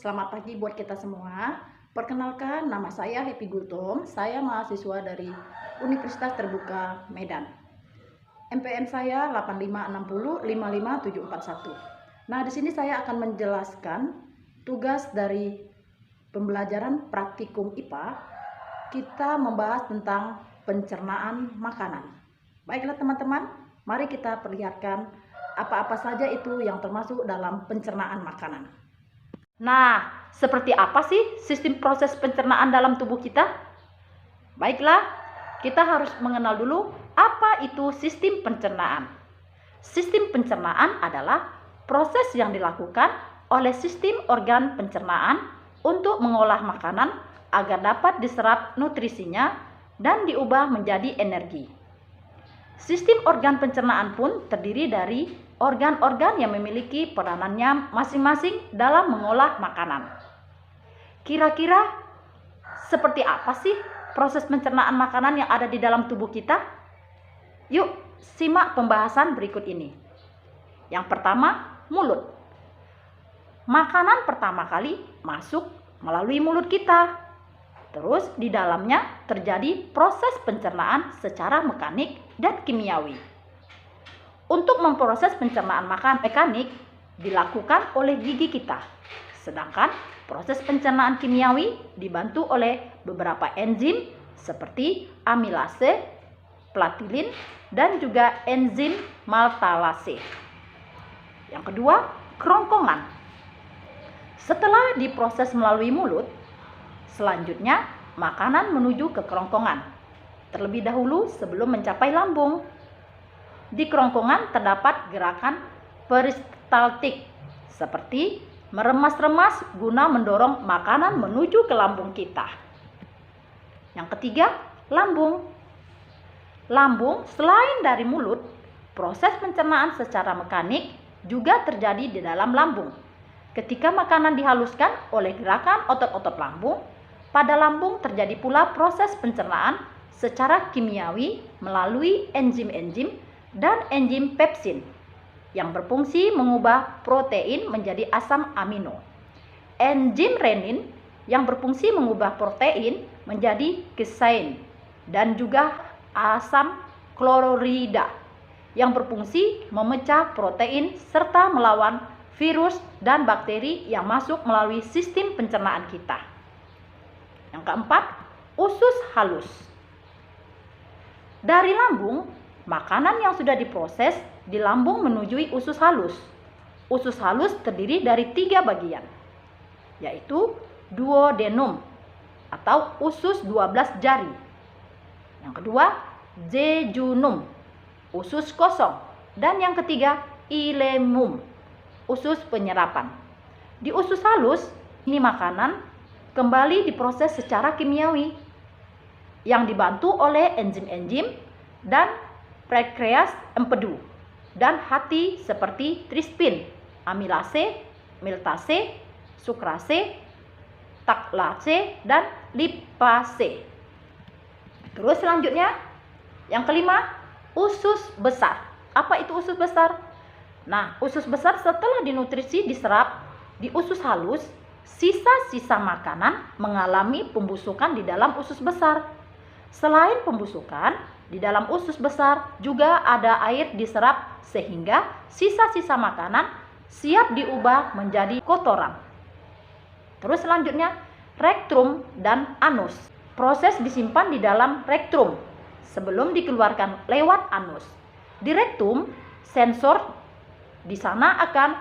selamat pagi buat kita semua. Perkenalkan, nama saya Happy Gultom. Saya mahasiswa dari Universitas Terbuka Medan. MPN saya 856055741. Nah, di sini saya akan menjelaskan tugas dari pembelajaran praktikum IPA. Kita membahas tentang pencernaan makanan. Baiklah teman-teman, mari kita perlihatkan apa-apa saja itu yang termasuk dalam pencernaan makanan. Nah, seperti apa sih sistem proses pencernaan dalam tubuh kita? Baiklah, kita harus mengenal dulu apa itu sistem pencernaan. Sistem pencernaan adalah proses yang dilakukan oleh sistem organ pencernaan untuk mengolah makanan agar dapat diserap nutrisinya dan diubah menjadi energi. Sistem organ pencernaan pun terdiri dari organ-organ yang memiliki peranannya masing-masing dalam mengolah makanan. Kira-kira seperti apa sih proses pencernaan makanan yang ada di dalam tubuh kita? Yuk, simak pembahasan berikut ini. Yang pertama, mulut. Makanan pertama kali masuk melalui mulut kita. Terus di dalamnya terjadi proses pencernaan secara mekanik dan kimiawi. Untuk memproses pencernaan makanan mekanik dilakukan oleh gigi kita. Sedangkan proses pencernaan kimiawi dibantu oleh beberapa enzim seperti amilase, platilin, dan juga enzim maltase. Yang kedua, kerongkongan. Setelah diproses melalui mulut, selanjutnya makanan menuju ke kerongkongan. Terlebih dahulu sebelum mencapai lambung. Di kerongkongan terdapat gerakan peristaltik seperti meremas-remas guna mendorong makanan menuju ke lambung kita. Yang ketiga, lambung. Lambung selain dari mulut, proses pencernaan secara mekanik juga terjadi di dalam lambung. Ketika makanan dihaluskan oleh gerakan otot-otot lambung, pada lambung terjadi pula proses pencernaan secara kimiawi melalui enzim-enzim dan enzim pepsin yang berfungsi mengubah protein menjadi asam amino. Enzim renin yang berfungsi mengubah protein menjadi kisein dan juga asam klorida yang berfungsi memecah protein serta melawan virus dan bakteri yang masuk melalui sistem pencernaan kita. Yang keempat, usus halus. Dari lambung, makanan yang sudah diproses di lambung menuju usus halus. Usus halus terdiri dari 3 bagian, yaitu duodenum atau usus 12 jari. Yang kedua, jejunum, usus kosong. Dan yang ketiga, ilemum, usus penyerapan. Di usus halus, ini makanan kembali diproses secara kimiawi yang dibantu oleh enzim-enzim dan pankreas empedu dan hati seperti trispin, amilase, miltase, sukrase, taklase, dan lipase. Terus selanjutnya, yang kelima, usus besar. Apa itu usus besar? Nah, usus besar setelah dinutrisi diserap di usus halus, sisa-sisa makanan mengalami pembusukan di dalam usus besar. Selain pembusukan, di dalam usus besar juga ada air diserap sehingga sisa-sisa makanan siap diubah menjadi kotoran. Terus selanjutnya, rektrum dan anus. Proses disimpan di dalam rektrum sebelum dikeluarkan lewat anus. Di rektum, sensor di sana akan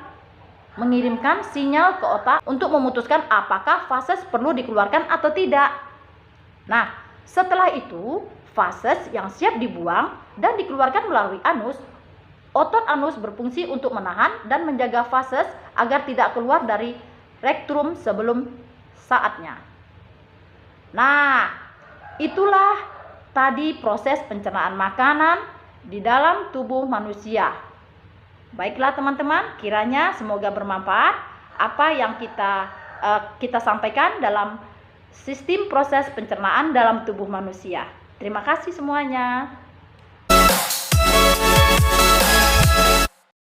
mengirimkan sinyal ke otak untuk memutuskan apakah fases perlu dikeluarkan atau tidak. Nah, setelah itu, fases yang siap dibuang dan dikeluarkan melalui anus, otot anus berfungsi untuk menahan dan menjaga fases agar tidak keluar dari rektrum sebelum saatnya. Nah, itulah tadi proses pencernaan makanan di dalam tubuh manusia. Baiklah teman-teman, kiranya semoga bermanfaat apa yang kita sampaikan dalam sistem proses pencernaan dalam tubuh manusia. Terima kasih semuanya.